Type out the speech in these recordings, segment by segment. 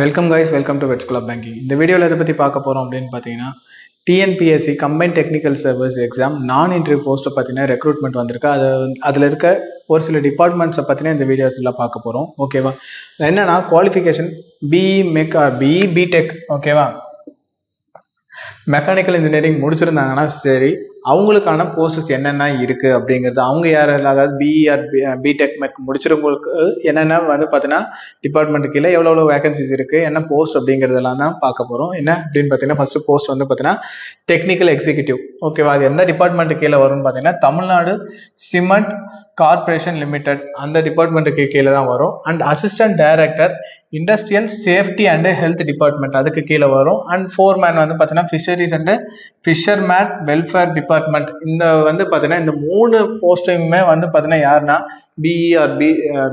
Welcome guys, welcome to vet school of banking. இந்த வீடியோவில் எதை பற்றி பார்க்க போகிறோம் அப்படின்னு பார்த்தீங்கன்னா, TNPSC combine technical service exam நான் இன்டர்வியூ போஸ்ட்டை பார்த்தீங்கன்னா ரெக்ரூட்மெண்ட் வந்திருக்கு. அதில் இருக்க ஒரு சில டிபார்ட்மெண்ட்ஸை பற்றின இந்த வீடியோஸில் பார்க்க போகிறோம். ஓகேவா? என்னன்னா குவாலிஃபிகேஷன் பிஇ பிடெக் ஓகேவா, மெக்கானிக்கல் இன்ஜினியரிங் முடிச்சிருந்தாங்கன்னா சரி, அவங்களுக்கான கோர்சஸ் என்னென்ன இருக்குது அப்படிங்கிறது, அவங்க யாரெல்லாம், அதாவது பிஇஆர் பிடெக் முடிச்சிருவங்களுக்கு என்னென்ன வந்து பார்த்தீங்கன்னா டிபார்ட்மெண்ட் கீழே எவ்வளோ வேகன்சிஸ் இருக்குது, என்ன போஸ்ட் அப்படிங்கிறதெல்லாம் தான் பார்க்க போகிறோம். என்ன அப்படின்னு பார்த்தீங்கன்னா, ஃபஸ்ட்டு போஸ்ட் வந்து பார்த்தீங்கன்னா டெக்னிக்கல் எக்ஸிக்யூட்டிவ் ஓகேவா. அது எந்த டிபார்ட்மெண்ட் கீழே வரும்னு பார்த்தீங்கன்னா தமிழ்நாடு சிமெண்ட் கார்பரேஷன் லிமிடெட் அந்த டிபார்ட்மெண்ட்டுக்கு கீழே தான் வரும். And assistant director industrial safety and health department அதுக்கு கீழே வரும். அண்ட் ஃபோர்மேன் வந்து பார்த்தீங்கன்னா fisheries and fisherman welfare department. இந்த வந்து பார்த்தீங்கன்னா இந்த 3 போஸ்ட்டுமே வந்து பார்த்தீங்கன்னா யாருன்னா பிஇஆர்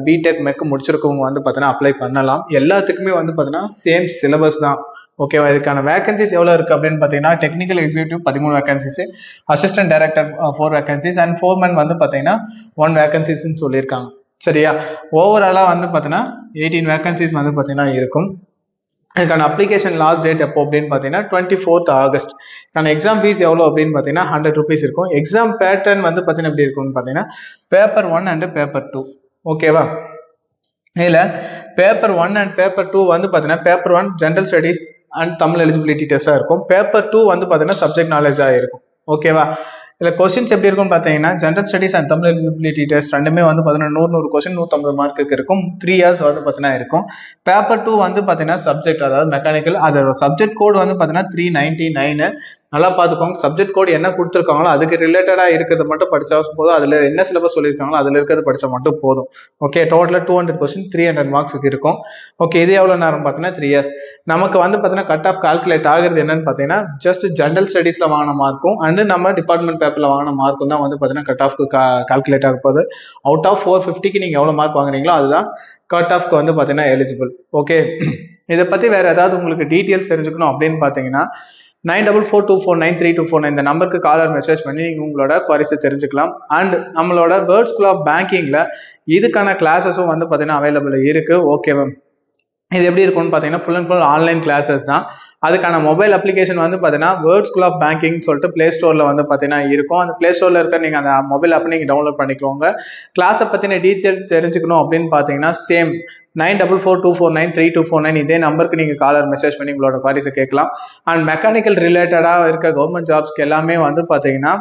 பிடெக் முடிச்சிருக்கவங்க வந்து பார்த்தீங்கன்னா அப்ளை பண்ணலாம். எல்லாத்துக்குமே வந்து பார்த்தீங்கன்னா சேம் சிலபஸ் தான் ஓகேவா. இதுக்கான வேகன்சிஸ் எவ்வளோ இருக்குது அப்படின்னு பார்த்தீங்கன்னா, technical executive 13 vacancies, assistant director 4 vacancies and foreman வந்து பார்த்தீங்கன்னா 1 வேகன்சிஸ்ன்னு சொல்லியிருக்காங்க. சரியா? ஓவராலாக வந்து பார்த்தீங்கன்னா 18 வேகன்சிஸ் வந்து பார்த்தீங்கன்னா இருக்கும். இதுக்கான அப்ளிகேஷன் லாஸ்ட் டேட் எப்போ அப்படின்னு பார்த்தீங்கன்னா 24th ஆகஸ்ட். இதுக்கான எக்ஸாம் ஃபீஸ் எவ்வளோ அப்படின்னு பார்த்தீங்கன்னா 100 rupees இருக்கும். எக்ஸாம் பேட்டர்ன் வந்து பார்த்தீங்கன்னா எப்படி இருக்கும்னு பார்த்தீங்கன்னா பேப்பர் 1 அண்ட் பேப்பர் 2 ஓகேவா. இதில் பேப்பர் 1 அண்ட் பேப்பர் 2 வந்து பார்த்தீங்கன்னா paper 1 general studies and Tamil eligibility டெஸ்ட்டாக இருக்கும். பேப்பர் 2 வந்து பார்த்தீங்கன்னா சப்ஜெக்ட் நாலேஜாக இருக்கும் ஓகேவா. இதில் கொஸ்டின்ஸ் எப்படி இருக்கும்னு பார்த்தீங்கன்னா general studies and Tamil eligibility test ரெண்டுமே வந்து பார்த்தீங்கன்னா 100 கொஸ்டின் 150 மார்க்குக்கு இருக்கும். 3 years வந்து பார்த்தீங்கன்னா இருக்கும். பேப்பர் 2 வந்து பார்த்தீங்கன்னா சப்ஜெக்ட், அதாவது மெக்கானிக்கல், அதோட சப்ஜெக்ட் கோட் வந்து பார்த்தீங்கன்னா 399. நல்லா பார்த்துக்கோங்க. சப்ஜெக்ட் கோட் என்ன கொடுத்துருக்காங்களோ அதுக்கு ரிலேட்டடாக இருக்கிறது மட்டும் படித்தா போதும். அதில் என்ன சிலபஸ் சொல்லியிருக்காங்களோ அதில் இருக்கிறது படித்தா மட்டும் போதும். ஓகே, டோட்டலாக 200 கொஸ்டின் 300 மார்க்ஸுக்கு இருக்கும். ஓகே, இது எவ்வளோ நேரம் பார்த்தீங்கன்னா 3 years. நமக்கு வந்து பார்த்தீங்கன்னா கட் ஆஃப் கால்குலேட் ஆகுறது என்னன்னு பார்த்தீங்கன்னா ஜஸ்ட் ஜென்ரல் ஸ்டடீஸில் வாங்கின மார்க்கும் அண்டு நம்ம டிபார்ட்மெண்ட் பேப்பரில் வாங்கின மார்க்கும் தான் வந்து பார்த்தீங்கன்னா கட் ஆஃப்க்கு கால்குலேட் ஆக போகுது. அவுட் ஆஃப் 450க்கு நீங்கள் எவ்வளோ மார்க் வாங்குறீங்களோ அதுதான் கட் ஆஃப்க்கு வந்து பார்த்தீங்கன்னா எலிஜிபிள். ஓகே, இதை பற்றி வேறு ஏதாவது உங்களுக்கு டீட்டெயில்ஸ் தெரிஞ்சுக்கணும் அப்படின்னு பார்த்தீங்கன்னா 9442493249 இந்த நம்பருக்கு காலர் மெசேஜ் பண்ணி நீங்கள் உங்களோட குவாரிஸை தெரிஞ்சுக்கலாம். அண்ட் நம்மளோட வேர்ட் ஸ்கூல் ஆஃப் பேங்கிங்கில் இதுக்கான கிளாஸஸும் வந்து பார்த்தீங்கன்னா அவைலபிள் இருக்குது. ஓகே மேம், இது எப்படி இருக்கும்னு பார்த்தீங்கன்னா full and full online classes தான். அதுக்கான மொபைல் அப்ளிகேஷன் வந்து பார்த்தீங்கன்னா வேர்ட் ஸ்கூல் ஆஃப் பேங்கிங் சொல்லிட்டு பிளே ஸ்டோரில் வந்து பார்த்தீங்கன்னா இருக்கும். அந்த பிளே ஸ்டோரில் இருக்க நீங்கள் அந்த மொபைல் ஆப் நீங்கள் டவுன்லோட் பண்ணிக்கோங்க. கிளாஸை பற்றின டீட்டெயில் தெரிஞ்சுக்கணும் அப்படின்னு பார்த்தீங்கன்னா சேம் 9442493249 இதே நம்பருக்கு நீங்கள் காலர் மெசேஜ் பண்ணி உங்களோட குவாரிஸை கேட்கலாம். அண்ட் மெக்கானிக்கல் ரிலேட்டடாக இருக்க கவர்மெண்ட் ஜாப்ஸ்க்கு எல்லாமே வந்து பார்த்தீங்கன்னா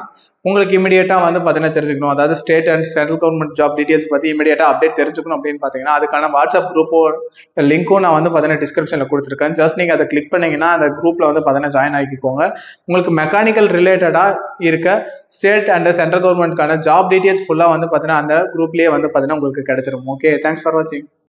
உங்களுக்கு இமீடியட்டாக வந்து பார்த்தீங்கன்னா தெரிஞ்சுக்கணும், அதாவது state and central government job details பற்றி இமீடியட்டாக அப்டேட் தெரிஞ்சுக்கணும் அப்படின்னு பார்த்தீங்கன்னா அதுக்கான வாட்ஸ்அப் குரூப்போ லிங்க்கும் நான் வந்து பார்த்தீங்கன்னா டிஸ்கிரிப்ஷனில் கொடுத்துருக்கேன். ஜஸ்ட் நீங்கள் அதை கிளிக் பண்ணிங்கன்னா அந்த குரூப்பில் வந்து பார்த்தீங்கன்னா ஜாயின் ஆகிக்கோங்க. உங்களுக்கு மெக்கானிக்கல் ரிலேட்டடாக இருக்க ஸ்டேட் அண்ட் சென்ட்ரல் கவர்மெண்ட்கான ஜாப் டீட்டெயில்ஸ் ஃபுல்லாக வந்து பார்த்தீங்கன்னா அந்த குரூப்லேயே வந்து பார்த்தீங்கன்னா உங்களுக்கு கிடைச்சிரும். ஓகே, தேங்க்ஸ் ஃபார் வாட்சிங்.